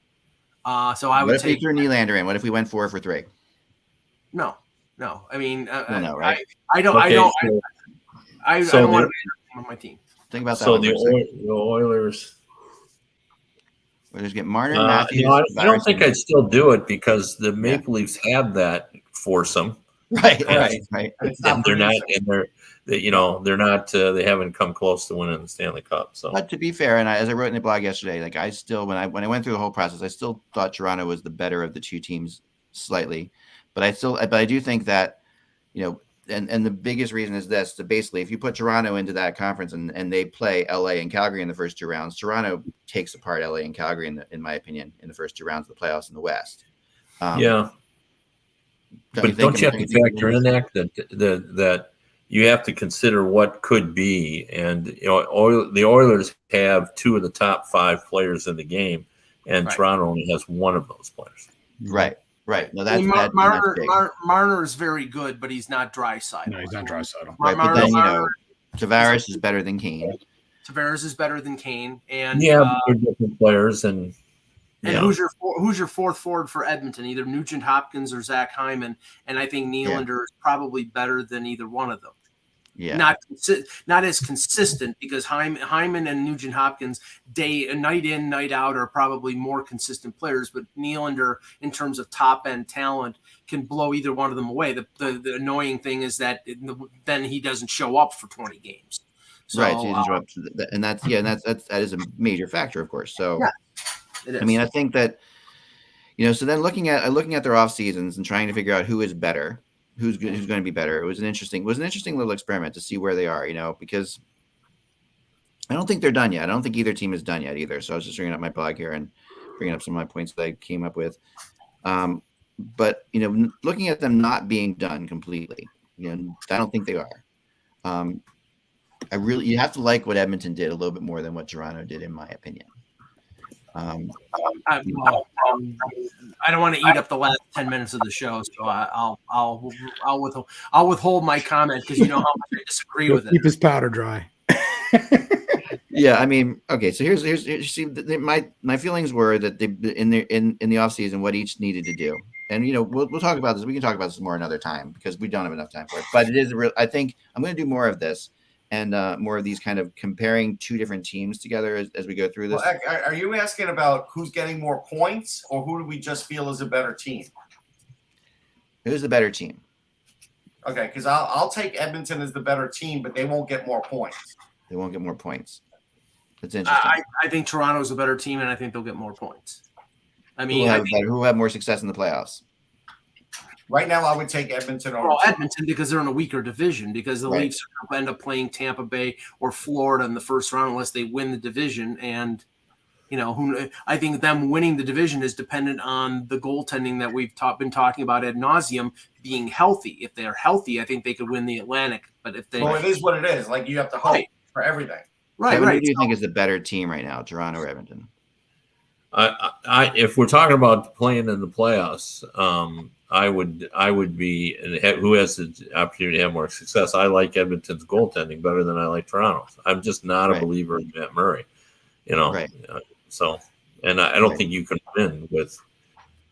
Speaker 2: So I would
Speaker 1: take. What if we threw Nylander in? What if we went 4 for 3?
Speaker 2: No. I mean,
Speaker 1: right?
Speaker 2: I don't want Evander Kane on my team.
Speaker 1: Think about that.
Speaker 3: So the Oilers.
Speaker 1: We'll just get Marner, Matthews.
Speaker 3: I don't think I'd still do it because the Maple Leafs have that foursome.
Speaker 1: Right.
Speaker 3: And they're not, they're not. They haven't come close to winning the Stanley Cup. So,
Speaker 1: but to be fair, and as I wrote in the blog yesterday, like I still, when I went through the whole process, I still thought Toronto was the better of the two teams slightly. But I do think that, and the biggest reason is this: that basically, if you put Toronto into that conference and they play LA and Calgary in the first 2 rounds, Toronto takes apart LA and Calgary in my opinion, in the first 2 rounds of the playoffs in the West.
Speaker 3: Yeah. But don't you have to factor in that you have to consider what could be, and the Oilers have 2 of the top 5 players in the game, and Toronto only has 1 of those players.
Speaker 1: Right. No,
Speaker 2: Marner is very good, but he's not Draisaitl.
Speaker 4: No, he's not Draisaitl.
Speaker 1: Right, but then Tavares is better than Kane.
Speaker 2: Tavares is better than Kane, and
Speaker 3: they're different players, and
Speaker 2: who's your fourth forward for Edmonton? Either Nugent Hopkins or Zach Hyman, and I think Nylander is probably better than either one of them.
Speaker 1: Yeah,
Speaker 2: not as consistent, because Hyman and Nugent Hopkins night in, night out are probably more consistent players, but Nylander, in terms of top end talent, can blow either one of them away. The annoying thing is that then he doesn't show up for 20 games. So,
Speaker 1: right, so he doesn't show up, and that is a major factor, of course. So
Speaker 2: it is.
Speaker 1: I mean, I think that so then looking at their off seasons and trying to figure out who is better. Who's going to be better? It was an interesting little experiment to see where they are, because I don't think they're done yet. I don't think either team is done yet either. So I was just bringing up my blog here and bringing up some of my points that I came up with. But looking at them not being done completely, I don't think they are. You have to like what Edmonton did a little bit more than what Toronto did, in my opinion.
Speaker 2: I don't want to eat up the last 10 minutes of the show, so I'll withhold my comment, because you know how much I disagree with it.
Speaker 4: Keep his powder dry.
Speaker 1: Yeah, I mean, okay. So here's see, my feelings were that they in the off season what each needed to do, and we'll talk about this. We can talk about this more another time because we don't have enough time for it. But it is real. I think I'm going to do more of this. And more of these kind of comparing 2 different teams together as we go through this.
Speaker 5: Well, are you asking about who's getting more points, or who do we just feel is a better team?
Speaker 1: Who's the better team?
Speaker 5: Okay, because I'll take Edmonton as the better team, but they won't get more points.
Speaker 1: They won't get more points. That's interesting.
Speaker 2: I think Toronto's a better team, and I think they'll get more points. I mean,
Speaker 1: who will have more success in the playoffs?
Speaker 5: Right now, I would take Edmonton over.
Speaker 2: Well, Edmonton, because they're in a weaker division, because the Leafs are going to end up playing Tampa Bay or Florida in the first round unless they win the division. And, I think them winning the division is dependent on the goaltending that we've been talking about ad nauseum being healthy. If they're healthy, I think they could win the Atlantic. But if
Speaker 5: it is what it is. Like, you have to hope for everything.
Speaker 1: Right. Who do you think is the better team right now, Toronto or Edmonton?
Speaker 3: If we're talking about playing in the playoffs, I would be, and who has the opportunity to have more success. I like Edmonton's goaltending better than I like Toronto's. I'm just not a believer in Matt Murray, so, and I don't think you can win with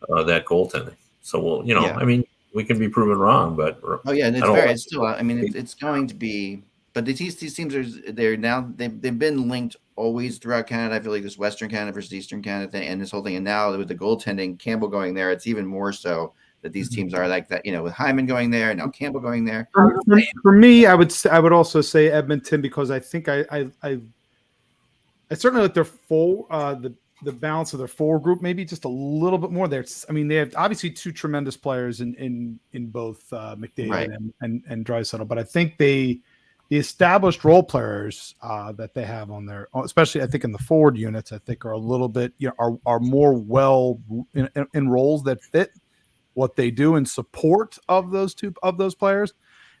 Speaker 3: that goaltending. So, I mean, we can be proven wrong, but
Speaker 1: oh yeah, and it's still. I mean, it's going to be. But these teams they've been linked always throughout Canada. I feel like this Western Canada versus Eastern Canada thing, and this whole thing. And now with the goaltending, Campbell going there, it's even more so that these teams are like that. With Hyman going there, and now Campbell going there.
Speaker 4: For me, I would also say Edmonton, because I think I certainly like their full the balance of their forward group, maybe just a little bit more there. I mean, they have obviously two tremendous players in both McDavid
Speaker 1: Right.
Speaker 4: and Draisaitl, but I think the established role players that they have on there, especially I think in the forward units, I think are a little bit are more well in roles that fit what they do in support of those players.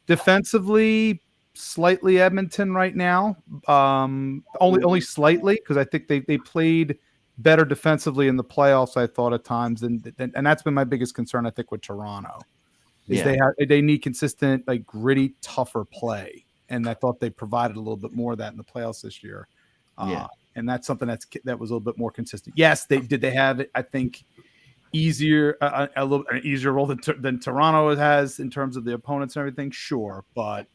Speaker 4: Defensively, slightly Edmonton right now, only slightly, because I think they played better defensively in the playoffs, I thought, at times, and that's been my biggest concern, I think, with Toronto, is they need consistent, like, gritty, tougher play, and I thought they provided a little bit more of that in the playoffs this year. And that's something that was a little bit more consistent. Yes, they have it, I think, easier a little an easier role than Toronto has in terms of the opponents and everything, sure, but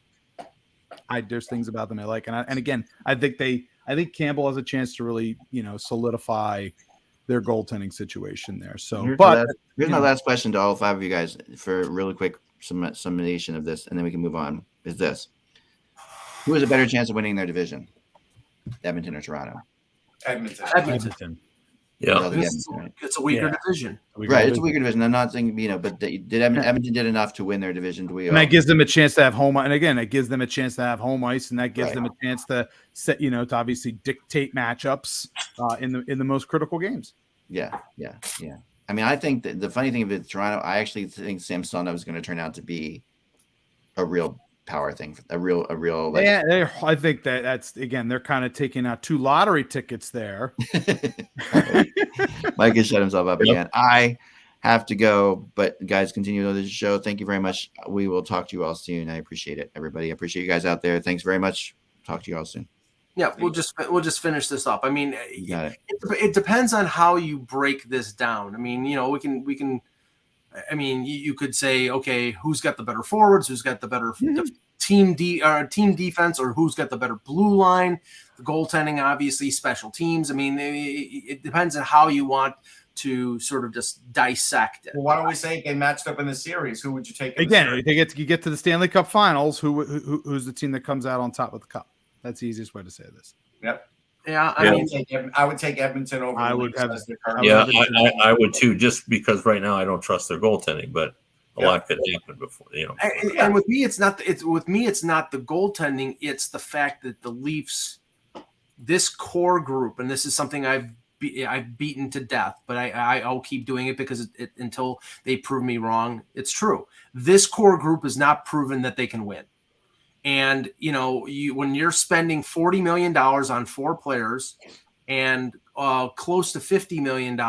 Speaker 4: there's things about them I like, and again, I think Campbell has a chance to really, solidify their goaltending situation there. So,
Speaker 1: here's my last question to all five of you guys for a really quick summation of this, and then we can move on. Is this: who has a better chance of winning their division, Edmonton or Toronto?
Speaker 5: Edmonton.
Speaker 3: Yeah,
Speaker 2: It's a weaker division.
Speaker 1: Right, it's a weaker division. I'm not saying, but Edmonton did enough to win their division.
Speaker 4: And that gives them a chance to have home, and again, it gives them a chance to have home ice, and that gives them a chance to set, to obviously dictate matchups in the most critical games.
Speaker 1: Yeah. I mean, I think that the funny thing with Toronto, I actually think Sam Stone was going to turn out to be a real power thing, a real. Like,
Speaker 4: I think that's again, they're kind of taking out two lottery tickets there.
Speaker 1: Mike has shut himself up again. I have to go, but guys, continue on this show. Thank you very much. We will talk to you all soon. I appreciate it, everybody. I appreciate you guys out there. Thanks very much. Talk to you all soon.
Speaker 2: Yeah, we'll just finish this up. I mean, it depends on how you break this down. I mean, we can. I mean, you could say, okay, who's got the better forwards? Who's got the better team defense? Or who's got the better blue line? The goaltending, obviously, special teams. I mean, it depends on how you want to sort of just dissect it.
Speaker 5: Well, why don't we say they matched up in the series? Who would you take?
Speaker 4: Again, you get to the Stanley Cup Finals. Who's the team that comes out on top with the cup? That's the easiest way to say this.
Speaker 5: Yep.
Speaker 2: Yeah,
Speaker 5: I would take Edmonton over.
Speaker 4: I would
Speaker 3: too, just because right now I don't trust their goaltending, but a lot could happen before,
Speaker 2: And with me, it's not the goaltending; it's the fact that the Leafs, this core group, and this is something I've beaten to death, but I'll keep doing it because until they prove me wrong, it's true. This core group has not proven that they can win. And, when you're spending $40 million on four players and close to $50 million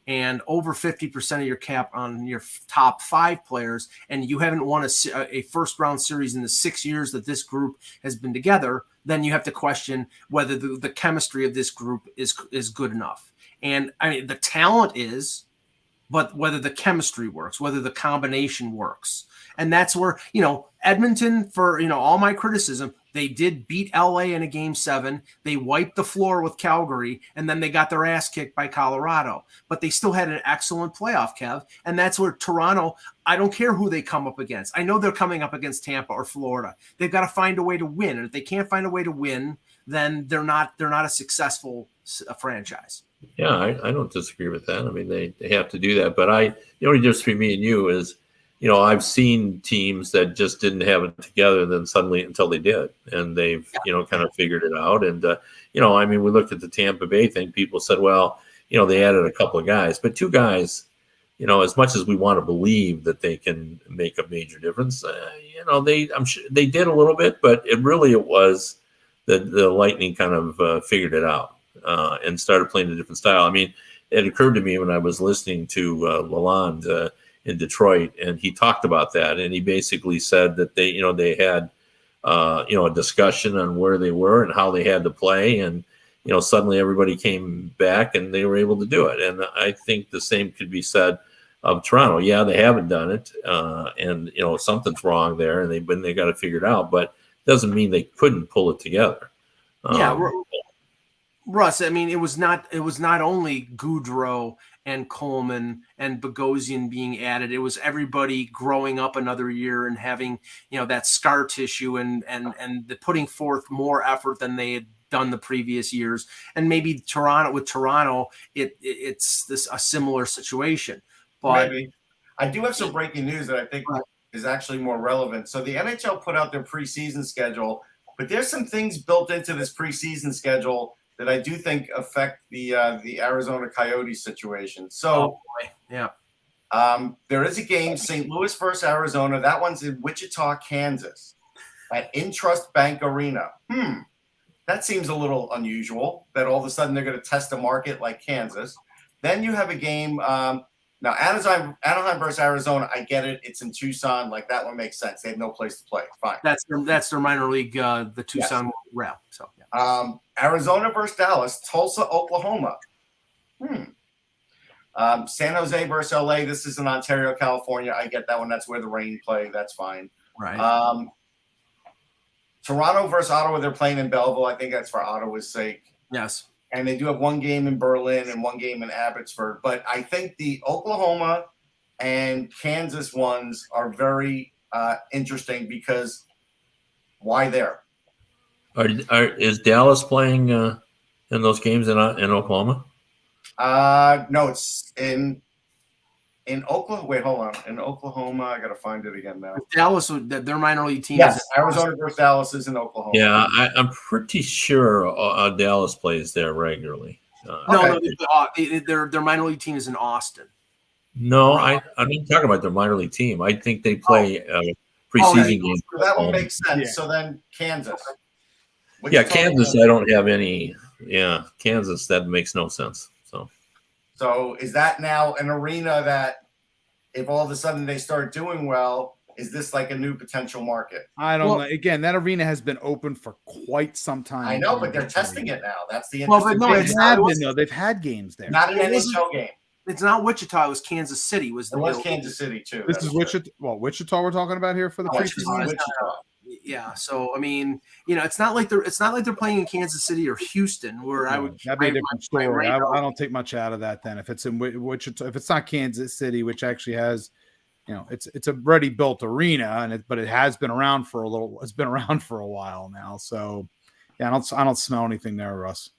Speaker 2: and over 50% of your cap on your top five players, and you haven't won a first round series in the 6 years that this group has been together, then you have to question whether the chemistry of this group is good enough. And I mean, the talent is, but whether the chemistry works, whether the combination works. And that's where, Edmonton, for, all my criticism, they did beat LA in a game 7. They wiped the floor with Calgary, and then they got their ass kicked by Colorado. But they still had an excellent playoff, Kev. And that's where Toronto, I don't care who they come up against. I know they're coming up against Tampa or Florida. They've got to find a way to win. And if they can't find a way to win, then they're not a successful franchise.
Speaker 3: Yeah, I don't disagree with that. I mean, they have to do that. But the only difference between me and you is, I've seen teams that just didn't have it together, and then suddenly until they did, and they've, kind of figured it out. And, I mean, we looked at the Tampa Bay thing. People said, well, they added a couple of guys, but two guys, as much as we want to believe that they can make a major difference, I'm sure they did a little bit, but it was the Lightning kind of figured it out and started playing a different style. I mean, it occurred to me when I was listening to Lalonde in Detroit, and he talked about that, and he basically said that they had a discussion on where they were and how they had to play, and suddenly everybody came back and they were able to do it. And I think the same could be said of Toronto. Yeah, they haven't done it, and something's wrong there, and they got to figure it out. But it doesn't mean they couldn't pull it together.
Speaker 2: Russ, I mean, it was not only Goudreau and Coleman and Bogosian being added. It was everybody growing up another year and having, that scar tissue and the putting forth more effort than they had done the previous years. And maybe Toronto, it's a similar situation. But
Speaker 5: maybe. I do have some breaking news that I think is actually more relevant. So the NHL put out their preseason schedule, but there's some things built into this preseason schedule that I do think affect the Arizona Coyotes situation. So, there is a game, St. Louis versus Arizona. That one's in Wichita, Kansas, at Intrust Bank Arena. That seems a little unusual that all of a sudden they're going to test a market like Kansas. Then you have a game. Now, Anaheim versus Arizona, I get it. It's in Tucson. Like, that one makes sense. They have no place to play. Fine.
Speaker 2: That's their minor league, the Tucson route. So,
Speaker 5: Arizona versus Dallas, Tulsa, Oklahoma. San Jose versus LA. This is in Ontario, California. I get that one. That's where the Rain play. That's fine.
Speaker 2: Right.
Speaker 5: Toronto versus Ottawa. They're playing in Belleville. I think that's for Ottawa's sake.
Speaker 2: Yes.
Speaker 5: And they do have one game in Berlin and one game in Abbotsford. But I think the Oklahoma and Kansas ones are very interesting because why there?
Speaker 3: Is Dallas playing in those games in Oklahoma?
Speaker 5: No, it's in Oklahoma. Wait, hold on. In Oklahoma, I got to find it again now.
Speaker 2: Dallas, their minor league team.
Speaker 5: Yes, Arizona versus Dallas is in Oklahoma.
Speaker 3: Yeah, I'm pretty sure Dallas plays there regularly.
Speaker 2: No, their minor league team is in Austin.
Speaker 3: No, I'm not talking about their minor league team. I think they play preseason games.
Speaker 5: That one makes sense. Yeah. So then Kansas.
Speaker 3: Kansas, I don't have any. Yeah, Kansas, that makes no sense.
Speaker 5: So is that now an arena that if all of a sudden they start doing well, is this like a new potential market?
Speaker 4: I don't know. Again, that arena has been open for quite some time.
Speaker 5: I know, but they're testing it now. That's the interesting
Speaker 4: thing. They've had games there.
Speaker 5: Not an NHL game.
Speaker 2: It's not Wichita. It was Kansas City.
Speaker 5: It was Kansas City too.
Speaker 4: This is Wichita. Well, Wichita we're talking about here for the preseason.
Speaker 5: Wichita.
Speaker 2: Yeah, so I mean, it's not like they're playing in Kansas City or Houston, where
Speaker 4: that'd be a different story. I don't take much out of that. Then if it's in Wichita, if it's not Kansas City, which actually has, it's a ready built arena, but it has been around for a little. It's been around for a while now. So yeah, I don't smell anything there, Russ.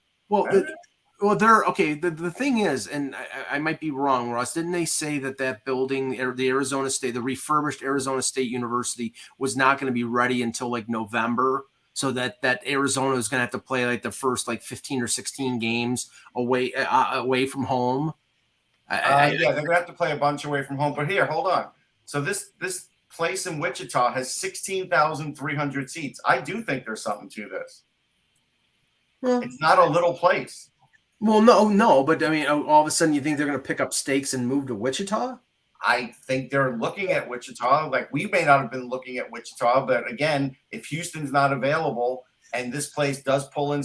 Speaker 2: Well, they're okay. The thing is, and I might be wrong, Russ. Didn't they say that building, the Arizona State, the refurbished Arizona State University, was not going to be ready until like November? So that Arizona is going to have to play like the first 15 or 16 games away from home.
Speaker 5: They're going to have to play a bunch away from home. But here, hold on. So this place in Wichita has 16,300 seats. I do think there's something to this. Well, it's not a little place.
Speaker 2: Well, no, but I mean, all of a sudden you think they're going to pick up stakes and move to Wichita?
Speaker 5: I think they're looking at Wichita. Like, we may not have been looking at Wichita, but again, if Houston's not available and this place does pull in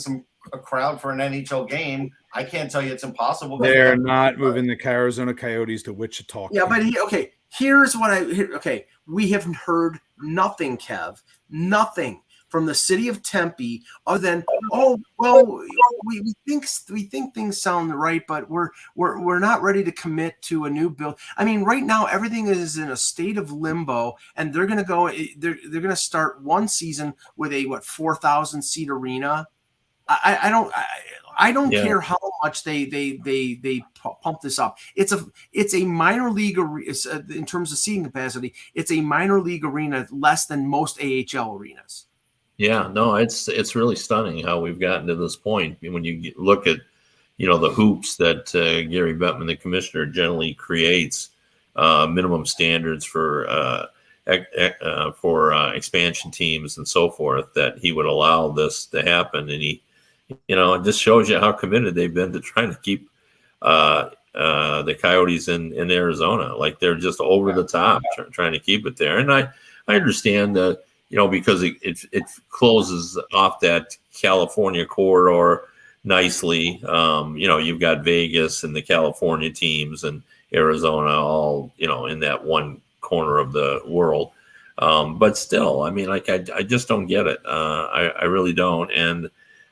Speaker 5: a crowd for an NHL game, I can't tell you it's impossible.
Speaker 4: They're not moving the Arizona Coyotes to Wichita.
Speaker 2: Yeah, but here's what we haven't heard nothing, Kev, nothing from the city of Tempe, other than we think things sound right, but we're not ready to commit to a new build. I mean, right now everything is in a state of limbo, and they're gonna start one season with a 4,000 seat arena. I don't care how much they pump this up. It's a minor league in terms of seating capacity. It's a minor league arena, less than most AHL arenas.
Speaker 3: Yeah, no, it's really stunning how we've gotten to this point. When you look at, the hoops that Gary Bettman, the commissioner, generally creates, minimum standards for expansion teams and so forth, that he would allow this to happen. And he, it just shows you how committed they've been to trying to keep the Coyotes in Arizona. Like, they're just over the top trying to keep it there. And I understand that. Because it closes off that California corridor nicely. You've got Vegas and the California teams, and Arizona, all in that one corner of the world. But still, I mean, like I just don't get it. I really don't. And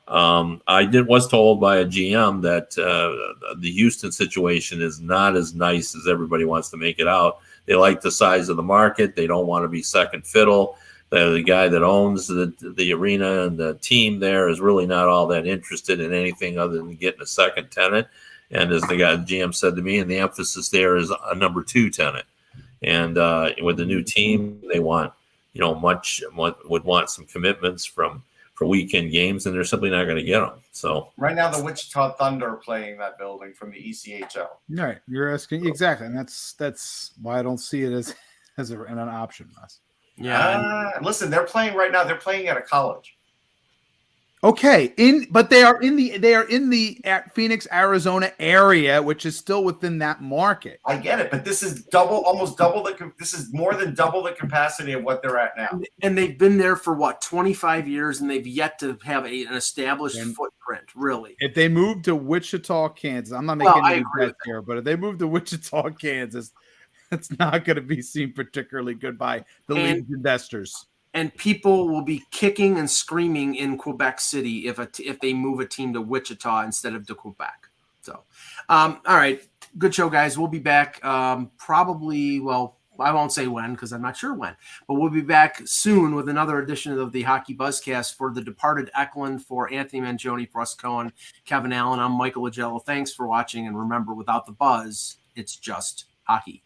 Speaker 3: was told by a GM that the Houston situation is not as nice as everybody wants to make it out. They like the size of the market. They don't want to be second fiddle. The guy that owns the arena and the team there is really not all that interested in anything other than getting a second tenant. And as the GM said to me, and the emphasis there is a number 2 tenant. And with the new team, they want, would want some commitments for weekend games, and they're simply not going to get them. So
Speaker 5: right now, the Wichita Thunder are playing that building from the ECHL.
Speaker 4: Right, you're asking exactly, and that's why I don't see it as an option, Russ.
Speaker 2: Yeah.
Speaker 5: Listen, they're playing right now. They're playing at a college.
Speaker 4: Okay, but they are in the Phoenix, Arizona area, which is still within that market.
Speaker 5: I get it, but this is almost double this is more than double the capacity of what they're at now.
Speaker 2: And they've been there for 25 years, and they've yet to have an established footprint. Really,
Speaker 4: if they move to Wichita, Kansas, I'm not making any bets here, but if they move to Wichita, Kansas, it's not going to be seen particularly good by the league's investors.
Speaker 2: And people will be kicking and screaming in Quebec City if they move a team to Wichita instead of to Quebec. So, all right, good show, guys. We'll be back probably. Well, I won't say when because I'm not sure when, but we'll be back soon with another edition of the Hockey Buzzcast for the departed Eklund, for Anthony Mangione, for Russ Cohen, Kevin Allen. I'm Michael Agello. Thanks for watching, and remember, without the buzz, it's just hockey.